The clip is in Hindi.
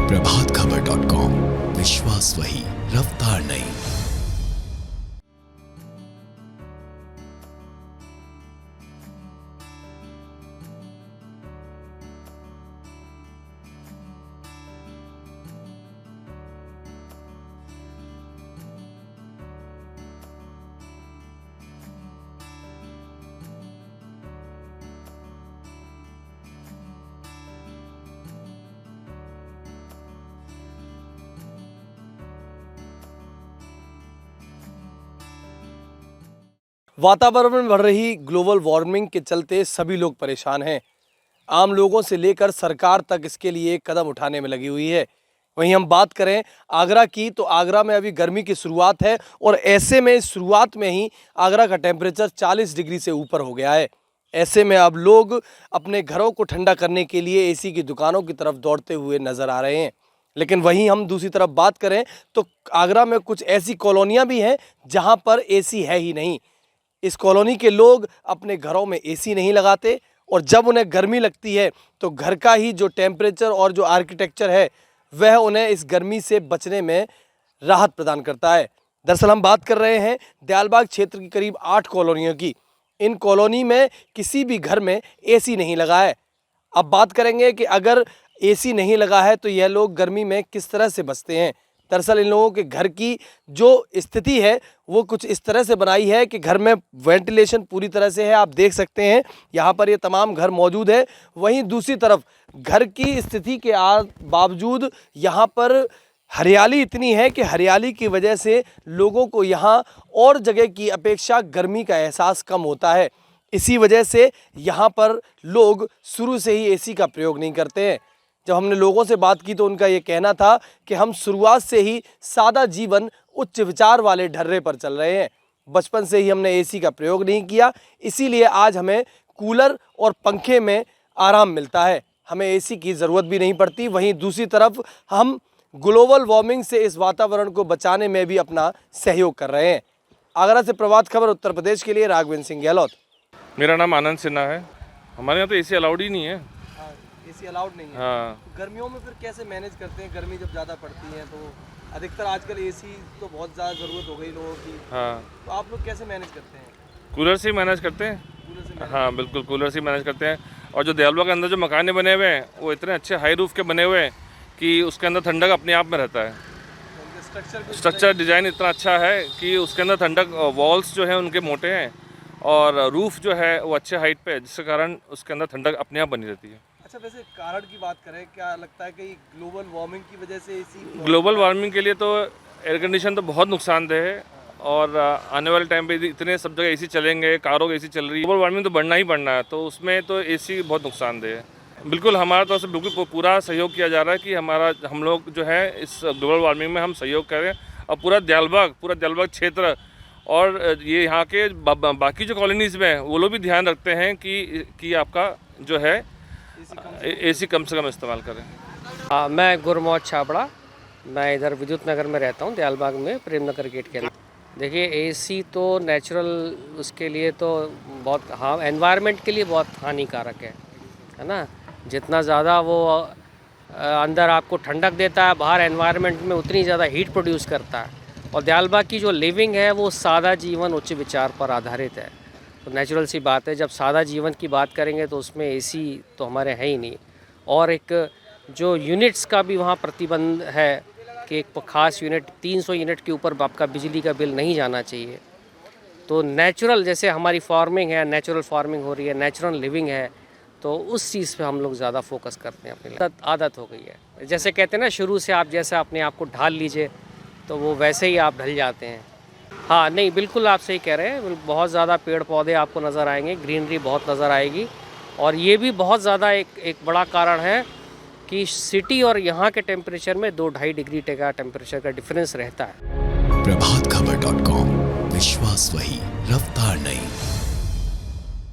प्रभातखबर.com, विश्वास वही, रफ्तार नहीं। वातावरण में बढ़ रही ग्लोबल वार्मिंग के चलते सभी लोग परेशान हैं। आम लोगों से लेकर सरकार तक इसके लिए कदम उठाने में लगी हुई है। वहीं हम बात करें आगरा की, तो आगरा में अभी गर्मी की शुरुआत है और ऐसे में शुरुआत में ही आगरा का टेम्परेचर 40 डिग्री से ऊपर हो गया है। ऐसे में अब लोग अपने घरों को ठंडा करने के लिए एसी की दुकानों की तरफ दौड़ते हुए नजर आ रहे हैं। लेकिन वहीं हम दूसरी तरफ बात करें तो आगरा में कुछ ऐसी कॉलोनियां भी हैं जहां पर एसी है ही नहीं। इस कॉलोनी के लोग अपने घरों में एसी नहीं लगाते और जब उन्हें गर्मी लगती है तो घर का ही जो टेम्परेचर और जो आर्किटेक्चर है वह उन्हें इस गर्मी से बचने में राहत प्रदान करता है। दरअसल हम बात कर रहे हैं दयालबाग क्षेत्र की करीब 8 कॉलोनियों की। इन कॉलोनी में किसी भी घर में एसी नहीं लगा है। अब बात करेंगे कि अगर एसी नहीं लगा है तो यह लोग गर्मी में किस तरह से बचते हैं। दरअसल इन लोगों के घर की जो स्थिति है वो कुछ इस तरह से बनाई है कि घर में वेंटिलेशन पूरी तरह से है। आप देख सकते हैं यहाँ पर ये तमाम घर मौजूद है। वहीं दूसरी तरफ घर की स्थिति के बावजूद यहाँ पर हरियाली इतनी है कि हरियाली की वजह से लोगों को यहाँ और जगह की अपेक्षा गर्मी का एहसास कम होता है। इसी वजह से यहाँ पर लोग शुरू से ही एसी का प्रयोग नहीं करते हैं। जब हमने लोगों से बात की तो उनका ये कहना था कि हम शुरुआत से ही सादा जीवन उच्च विचार वाले ढर्रे पर चल रहे हैं। बचपन से ही हमने एसी का प्रयोग नहीं किया, इसीलिए आज हमें कूलर और पंखे में आराम मिलता है, हमें एसी की ज़रूरत भी नहीं पड़ती। वहीं दूसरी तरफ हम ग्लोबल वार्मिंग से इस वातावरण को बचाने में भी अपना सहयोग कर रहे हैं। आगरा से प्रभात खबर उत्तर प्रदेश के लिए राघवेंद्र सिंह गहलोत। मेरा नाम आनंद सिन्हा है। हमारे यहाँ तो एसी अलाउड ही नहीं है। एसी अलाउड नहीं है। हाँ। गर्मियों में फिर कैसे मैनेज करते हैं? गर्मी जब ज़्यादा पड़ती है तो अधिकतर आजकल एसी तो बहुत ज़्यादा ज़रूरत हो गई लोगों की। हाँ, तो आप लोग कैसे मैनेज करते हैं? कूलर से ही मैनेज करते हैं। कूलर से मैनेज? हाँ बिल्कुल, कूलर से ही मैनेज करते हैं। और जो दयालबाग के अंदर जो मकाने बने हुए हैं वो इतने अच्छे हाई रूफ के बने हुए हैं कि उसके अंदर ठंडक अपने आप में रहता है। स्ट्रक्चर डिज़ाइन इतना अच्छा है कि उसके अंदर ठंडक, वॉल्स जो है उनके मोटे हैं और रूफ जो है वो अच्छे हाइट पे है, जिसके कारण उसके अंदर ठंडक अपने आप बनी रहती है। अच्छा, वैसे कारण की बात करें, क्या लगता है कि ग्लोबल वार्मिंग की वजह से एसी? ग्लोबल वार्मिंग के लिए तो एयर कंडीशन तो बहुत नुकसानदेह है और आने वाले टाइम पे इतने सब जगह एसी चलेंगे, कारों की एसी चल रही है, ग्लोबल वार्मिंग तो बढ़ना ही बढ़ना है, तो उसमें तो एसी बहुत नुकसानदेह है। बिल्कुल हमारा तरफ से बिल्कुल पूरा सहयोग किया जा रहा है कि हम लोग जो है इस ग्लोबल वार्मिंग में हम सहयोग करें और पूरा दयालबाग क्षेत्र और ये यहाँ के बाकी जो कॉलोनीज़ में वो लोग भी ध्यान रखते हैं कि आपका जो है एसी कम से कम इस्तेमाल करें। हाँ, मैं गुरमोहम्मद छाबड़ा, मैं इधर विद्युत नगर में रहता हूँ, दयालबाग में प्रेम नगर गेट के अंदर। देखिए एसी तो नेचुरल, उसके लिए तो बहुत, हाँ, एनवायरनमेंट के लिए बहुत हानिकारक है ना। जितना ज़्यादा वो अंदर आपको ठंडक देता है, बाहर एनवायरनमेंट में उतनी ज़्यादा हीट प्रोड्यूस करता है। और दयालबाग की जो लिविंग है वो सादा जीवन उच्च विचार पर आधारित है, तो नेचुरल सी बात है। जब सादा जीवन की बात करेंगे तो उसमें एसी तो हमारे है ही नहीं। और एक जो यूनिट्स का भी वहाँ प्रतिबंध है कि एक ख़ास यूनिट 300 यूनिट के ऊपर आपका बिजली का बिल नहीं जाना चाहिए। तो नेचुरल, जैसे हमारी फार्मिंग है, नेचुरल फार्मिंग हो रही है, नेचुरल लिविंग है, तो उस चीज़ पे हम लोग ज़्यादा फोकस करते हैं। अपनी आदत हो गई है, जैसे कहते हैं ना, शुरू से आप जैसे अपने आप को ढाल लीजिए तो वो वैसे ही आप ढल जाते हैं। हाँ, नहीं, बिल्कुल आप सही कह रहे हैं। बहुत ज़्यादा पेड़ पौधे आपको नज़र आएंगे, ग्रीनरी बहुत नज़र आएगी। और ये भी बहुत ज़्यादा एक बड़ा कारण है कि सिटी और यहाँ के टेम्परेचर में 2-2.5 डिग्री का टेम्परेचर का डिफरेंस रहता है। प्रभातखबर.com, विश्वास वही, रफ्तार नहीं।